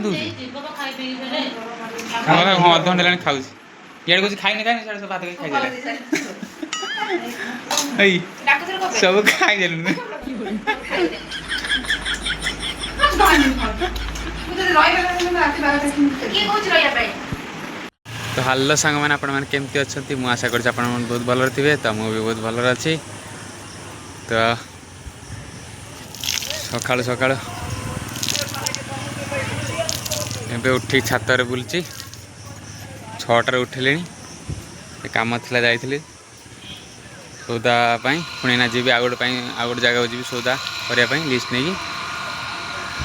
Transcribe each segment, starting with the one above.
दूसरी हाँ अध घंटे लानी खाऊँ इे कुछ खाई नहीं सब भात खाई सब खाई तो हालो सांग मैंने आपण मैंने केमती अच्छा मुझे आशा कर बहुत भल थे तो मुझे बहुत भल अच्छी तो सका सका एबे उठी छात बुलची 6टार उठिले काम थी जाइली सौदा पुणी ना जी आ गोटे जगह जी सौदा करने लिस्ट नहीं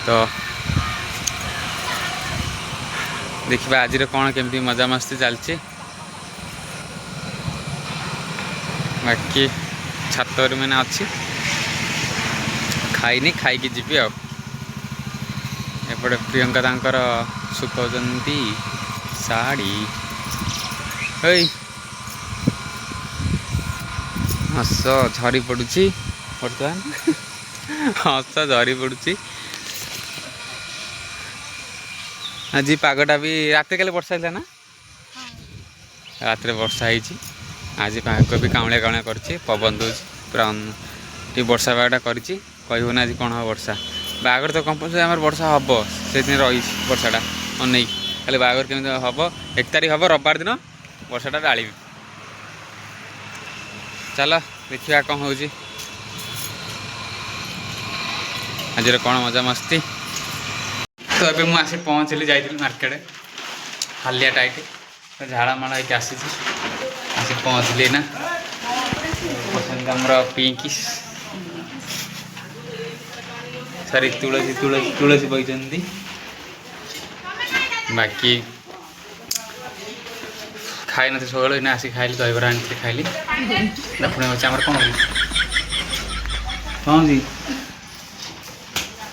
तो देखा आज कौन केमती मजा मस्ती चलती बाकी छात मैंने अच्छी खाईनी खाई जीवी एपटे प्रियंका तांकर सुखाउछंती साड़ी हस झरी पड़ुची बर्तमान हस झरी पड़ुची आज पागटा भी रात के वर्षा है ना रात वर्षा है आज पाग भी काउलिया काउलिया कर पवन दूसरी पूरा टी वर्षा पागटा करना आज कौन हम वर्षा बागर तो कंपलसरी आम वर्षा हम से दिन रही वर्षाटा अन खाली बागर केमी हम 1 तारिख हम रविवार दिन वर्षाटा डाली चल देखा कौन हो आज कौन मजा मस्ती तो अभी मुझे आसी पहुँचली जाइली मार्केट हालिया टाइट तो झाड़ामाड़ा होकर आसी पहुँचली ना पसंद आमर पिंकी सॉरी तुलसी तुलसी तुलसी बही बाकी खाई ना सब ना आसिक खाइली दहीबरा आनी खाइली पुणी अच्छे आम कौन हो कौन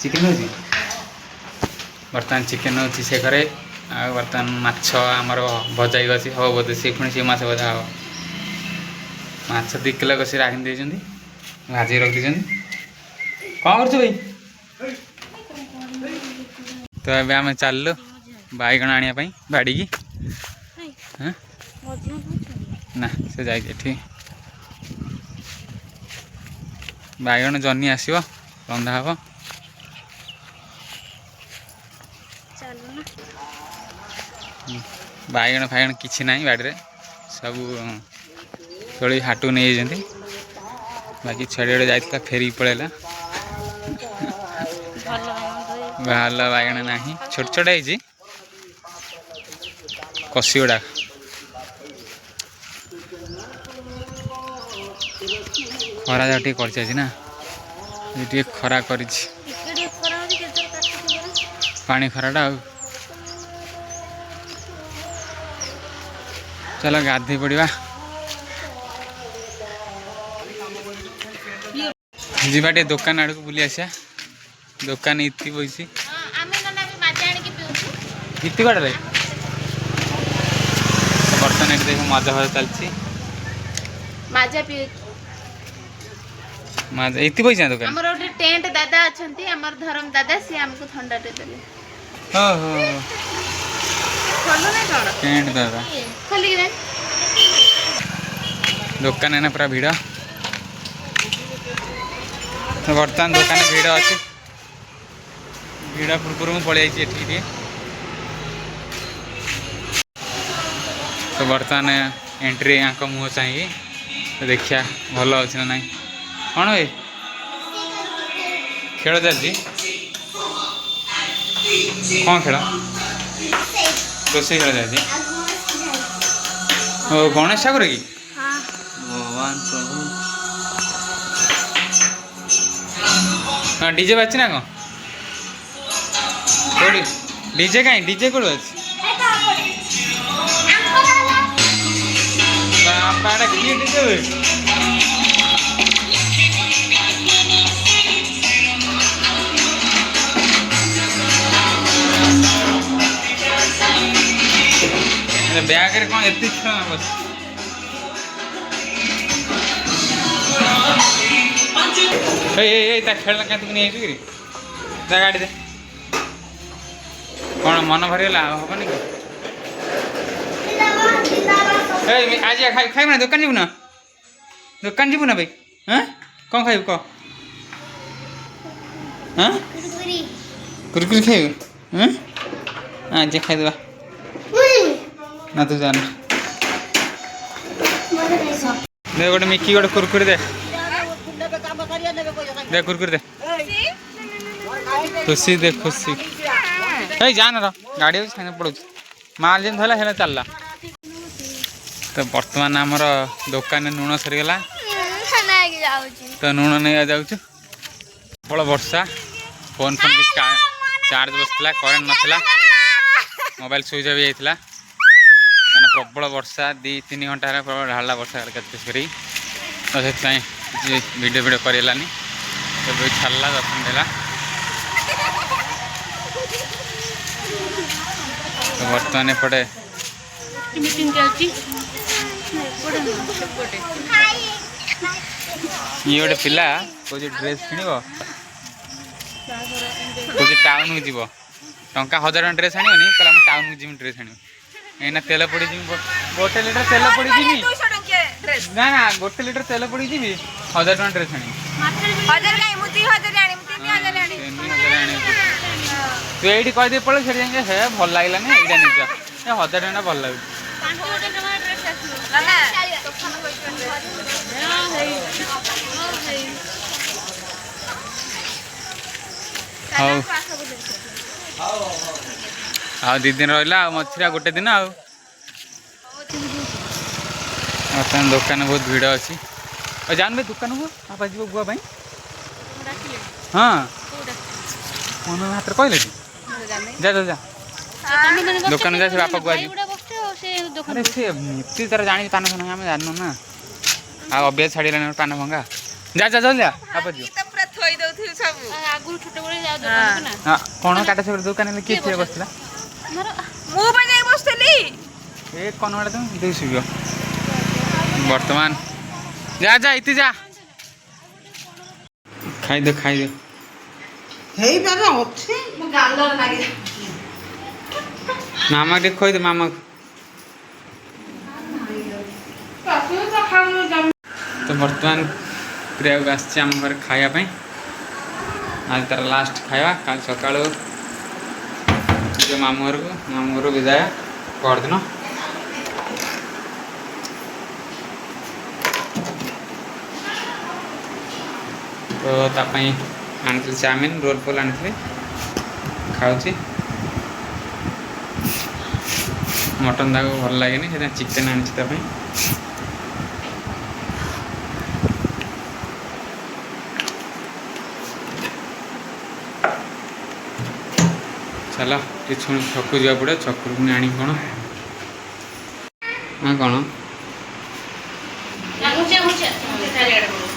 चिकेन हो बर्तमान चिकेन अच्छी से घरे बर्तमान माछ आमर भजा अच्छी हम बोधे सी पुणी सी माछ भजा हम माछ 2 किलो कसी राखी देती भाजी रख दी कौन कर भाई तो अभी आम चलु बैगण आने बाड़ी की हाँ ना से जाइए बैगण जनी आसो रंधा हम बैगण फाइगण किसी ना बाड़ी सब तोड़ी हाटू नहीं जाती बाकी छड़ी जाता फेरिक पड़ेगा बाहर बैगण ना छोट छोटा है कसी गुड़ा खरा जा कर ना ये खरा कर पानी खराटा चलो गाधे पड़ा जीवा टे दुकान आड़ को बुली आसा दुकान इति बैसी इति बाटे बर्तन ये देख मजा भजा चलती मजा इति बैसा दुकान हमर ओटे टेंट दादा अछंती हमर धर्म दादा से हमको ठंडा दे देले ओहो खोलो ना कौन टेंट दादा खोली के दुकान है ना पूरा भीड़ तो बर्तमान दुकान भीड़ अच्छे भीड़ पूर्व मुझे पलि जाइए तो बर्तमान एंट्री यहाँ मुँह चाहिए तो देखिया भल अच्छे ना ना कौन भाई खेल चलती कौन खेल रोसे खेल चलती ओ गणेश ठाकुर की भगवान प्रभु हाँ डीजे बाजी ना कौन कौड़ी डीजे कहीं डीजे कौन बाजी बापाटा किए डीजे बैग कौन एत बस खेलना क्या तुम नहीं गाड़ी दे कौन मन भरगला हेनी कि आज खाइब ना दुकान जीव ना दुकान जीव ना भाई हाँ कौन खाइब कह हाँ कुरकुरी खाइब हाँ आज खाइदेवा ना तू जान दे गोटे मिकी गोटे कुरकुरी दे दे कुरकुरी दे खुशी दे खुशी ए जान र गाड़ी छाने पड़ू माल जेन धरला हेला चलला तो वर्तमान आमर दुकान लुण सरीगला तो लुण नहीं जाऊँ प्रबल वर्षा फोन फोन भी चार्ज बसला करेन्ट नाला मोबाइल स्विच ऑफ जाइए प्रबल वर्षा 2-3 घंटा प्रबल ढाला वर्षा करी तो से वीडियो वीडियो करानी तो छाड़ा 10 मिनट है तो बर्तमान एपटे ये गोटे पिला कौन ड्रेस किण कौन टाउन को जीव टंका 1000 टଙ୍କା ड्रेस आनी कहला मुझे टाउन को जी ड्रेस आनी एना तेल पड़ी जी गोटे लिटर तेल पड़ी जी ना ना गोटे लिटर तेल पड़ी जी 1000 ଟଙ୍କା ड्रेस आनी तू ये कहीदे पड़े से हे भल लगे ये नहीं 1000 ଟଙ୍କା भल लगे हाँ 2 दिन रहा मछली गोटे दिन आसान दुकान बहुत भिड़ अच्छी जान भाई दुकान को आप जी गुआ भाई हाँ मन हाथ कहले जा जा जा दुकान जा से बापा गुआ अरे से नीति तार जानी पान फान आम जानू ना आ अभ्यास छाड़ी पान भंगा जा जा जल्दी आप जी कौन काटा से दुकान किए थे बसला ए कौन वाला तुम देश वर्तमान जा जा इति जा खाई दे मामा के खोई दे मामा तो वर्तमान प्रिया आम घर खायापी आज तार लास्ट खाया कल सका मामू घर विदाय परदिन तो तापाई आनी चाउमिन रोल फोल आनी खाऊँ मटन ताको भल लगे से चिकेन आनी चलो ये छकु जा पड़े छकु पुणी आनी कौन हाँ कौन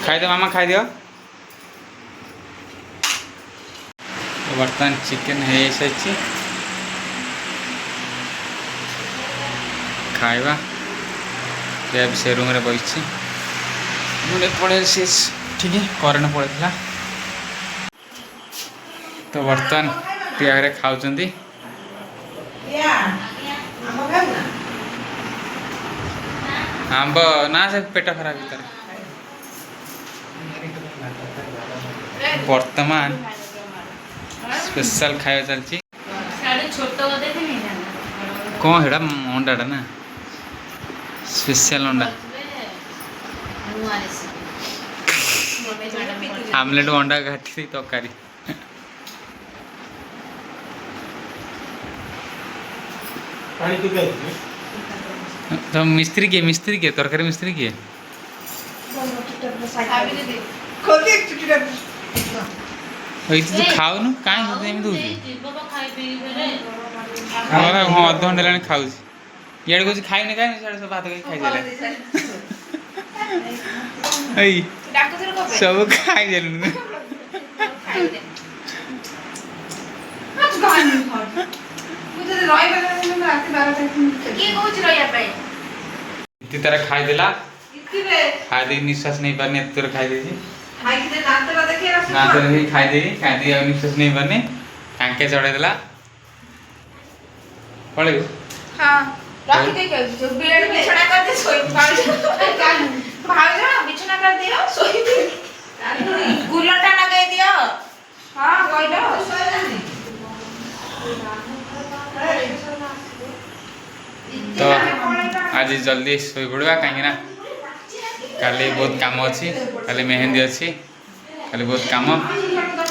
खाईद मामा खाईद बर्तमान चिकेन है सारी खाइबा से रूम रे बसी मुझे पड़े से ठीक करेन्ट पड़ेगा तो बर्तमान प्रिया घरे खाऊँ आंब ना से पेट खराब भर वर्तमान स्पेशल खाया चलती कौन है अंडाटा ना स्पेशल अंडा आमलेट अंडा घाटी तरकारी तो मिस्त्री के तरकारी मिस्त्री किए तू खाऊन कहीं हाँ अध घंटे लाने खाऊ ये कह खाई कहीं सब भात खाई सब खाई तार खाईदेला खाई निश्वास नहीं पारे तोर खाई खाई निश्वास नहीं पारे टांके चढ़ेदेला पळेबु हाँ रखी दे जो बेड बिछना कर दे सोई भाउज बिछना कर दियो सोई गुलटा लगा दियो हां कहलो तो आज जल्दी सोई पड़वा कहीं ना काली बहुत काम अच्छी काली मेहंदी अच्छी काली बहुत काम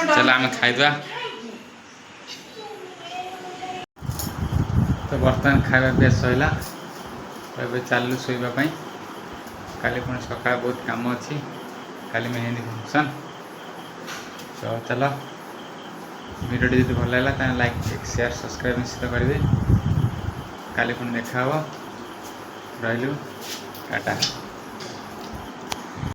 चलो आम खाइदवा तो बर्तमान खाଇବା ପିଇବା ସଇଲା तो ଏବେ ଚାଲୁ ଶୋଇବା ପାଇଁ କାଲି ପୁଣି ସକାଳେ ବହୁତ କାମ ଅଛି କାଲି ମେହେନ୍ଦି ଫଙ୍କସନ୍ ତ ଚାଲ ଭିଡ଼ିଓଟି ଯଦି ଭଲ ଲାଗିଲା ତାହେଲେ ଲାଇକ୍ ସେୟାର ସବସ୍କ୍ରାଇବ୍ ନିଶ୍ଚିତ କରିବେ କାଲି ପୁଣି ଦେଖା ହେବ ରହିଲୁ ଟାଟା।